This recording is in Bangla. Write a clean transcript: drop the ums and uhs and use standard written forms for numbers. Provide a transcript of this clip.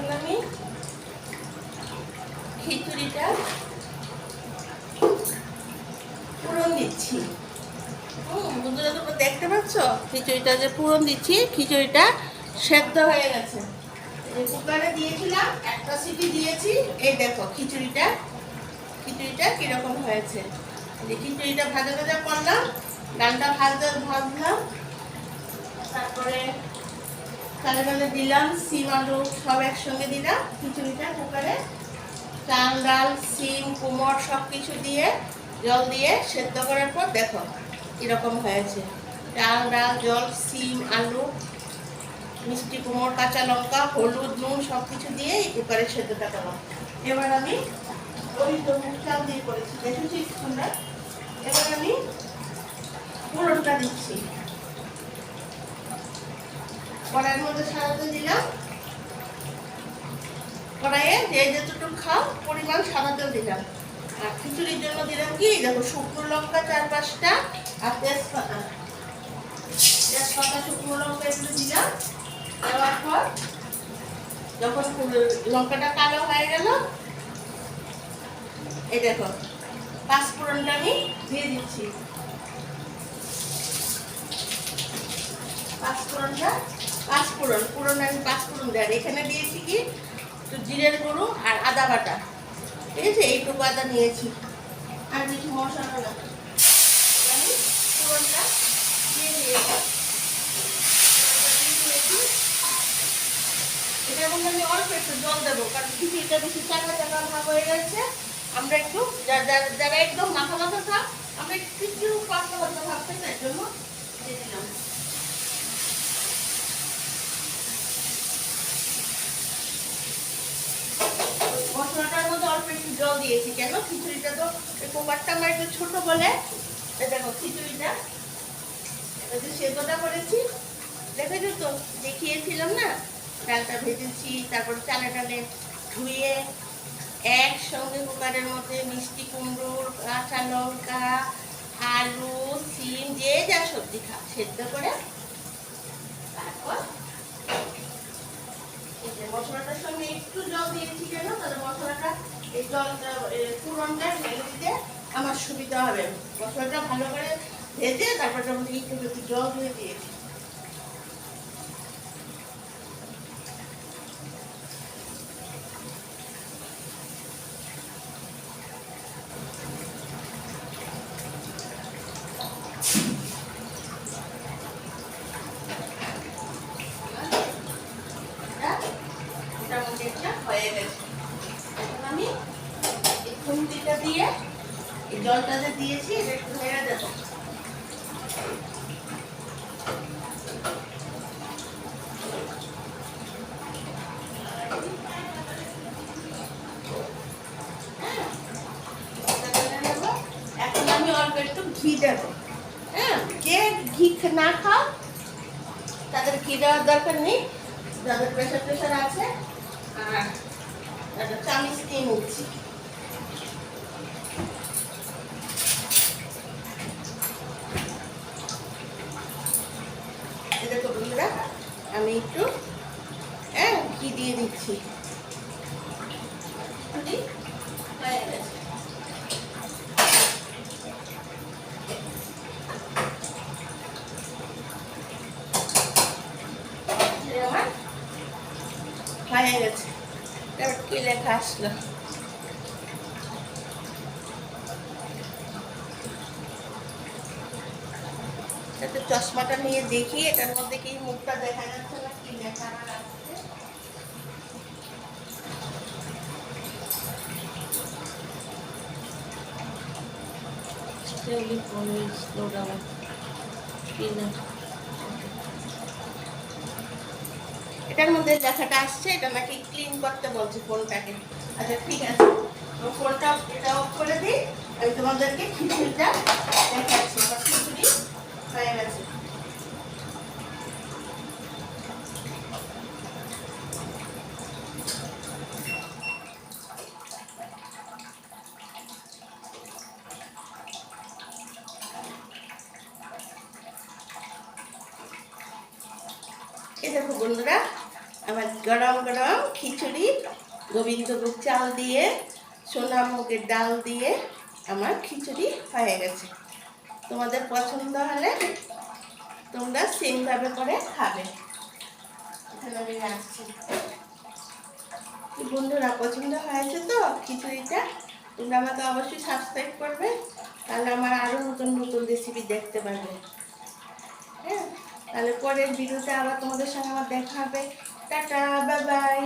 এখন আমি খিচুড়িটা পুরন দিচ্ছি। বন্ধুরা তোমরা দেখতে পাচ্ছ খিচুড়িটা যে পুরন দিচ্ছি, খিচুড়িটা সেদ্ধ হয়ে গেছে। কুকারে দিয়েছিলাম, একটা সিটি দিয়েছি। এই দেখো খিচুড়িটা কিরকম হয়েছে। খিচুড়িটা ভাজা ভাজা করলাম, ডালটা ভাজলাম, তারপরে কালে দিলাম সিম আলু সব একসঙ্গে দিলাম খিচুড়িটা কুকারে। চাল ডাল সিম কুমড় সব কিছু দিয়ে জল দিয়ে সেদ্ধ করার পর দেখো কিরকম হয়েছে। চাল ডাল জল সিম আলু মিষ্টি কুমড় কাঁচা লঙ্কা হলুদ নুন সব কিছু দিয়ে এই কুকারে সেদ্ধটা করলাম। এবার আমি ওই তো মুগ চাল দিয়ে করেছি, দেখেছি তোমরা। এবার আমি পুরনটা দিচ্ছি। কড়াইয়ের মধ্যে সাজাতে দিলাম, কড়াইয়ে যে যতটুকু খাও পরিমাণ সাদা তেল দিলাম। আর খিচুড়ির জন্য দিলাম কি দেখো শুকনো লঙ্কা 4-5টা আর তেজপাতা শুকনো লঙ্কা এগুলো দিলাম। দেওয়ার পর যখন লঙ্কাটা কালো হয়ে গেল, এই দেখো পাঁচফোড়নটা আমি দিয়ে দিচ্ছি। পুরন আমি পাঁচফোড়ন দেয়। এখানে দিয়েছি কি একটু জিরের গুঁড়ো আর আদা বাটা, ঠিক আছে? এইটুকু আদা নিয়েছি, আর কিছু মশলা না। আমি পুরনটা দিয়ে দিয়েছি। এটার মধ্যে আমি অল্প একটু জল দেবো, কারণ খিচুড়িটা বেশি চাকা চাকা ভাগ হয়ে গেছে। আমরা একটু যারা একদম মাথা মাথা থাক, আমরা একটু পাতলা পাতলা ভাবতে তার জন্য দিয়ে দিলাম। মশলাটার মধ্যে অল্প একটু জল দিয়েছি, কেন খিচুড়িটা তো কুকারটা আমার একটু ছোট বলে। দেখো খিচুড়িটা যে সেদ্ধটা করেছি দেখেছো তো, দেখিয়েছিলাম না, ডালটা ভেজেছি, তারপর চালে ডালে ধুয়ে একসঙ্গে কুকারের মধ্যে মিষ্টি কুমড়োর কাঁচা লঙ্কা আলু সিম যে যা সবজি খা সেদ্ধ করে তারপর মশলাটার সঙ্গে একটু জল দিয়েছি, কেন তাহলে মশলাটা এই জলটা পুরনটা ঢেলে দিতে আমার সুবিধা হবে। মশলাটা ভালো করে ভেজে তারপর যখন একটু জল দিয়ে দিয়েছি। হয়ে গেছে, এখন আমি এই খুন্তিটা দিয়ে এই জলটা যে দিয়েছি এটা একটু নেড়ে দেবো। এখন আমি অল্প একটু ঘি দেবো। হ্যাঁ, যে ঘি না খাও তাদের ঘি দেওয়ার দরকার নেই, যাদের প্রেশার আছে। আর একটা চামচ দিয়ে নিচ্ছি। দেখো বন্ধুরা, আমি একটু ঘি দিয়ে দিচ্ছি। হয়ে গেছে। হয়ে গেছে। এবার কি লেখা আসলো? চশমাটা নিয়ে দেখি এটার মধ্যে কি মুখটা দেখা যাচ্ছে না, কি লেখা আছে। এটার মধ্যে লেখাটা আসছে, এটা নাকি ক্লিন করতে বলছে ফোনটাকে। আচ্ছা ঠিক আছে, ফোনটা এটা অফ করে দিই। আমি তোমাদেরকে খিচুড়িটা দেখাচ্ছি। খিচুড়ি হয়ে গেছে। এই দেখো বন্ধুরা, আমার গরম গরম খিচুড়ি গোবিন্দভোগ চাল দিয়ে সোনা মুগের ডাল দিয়ে আমার খিচুড়ি হয়ে গেছে। তোমাদের পছন্দ হলে তোমরা সেমভাবে করে খাবে। এখানে আমি রাখছি। বন্ধুরা, পছন্দ হয়েছে তো খিচুড়িটা? তোমরা আমাকে অবশ্যই সাবস্ক্রাইব করবে, তাহলে আমার আরও নতুন নতুন রেসিপি দেখতে পারবে। হ্যাঁ, তাহলে পরের ভিডিওতে আবার তোমাদের সঙ্গে আমার দেখা হবে। Tata, bye bye.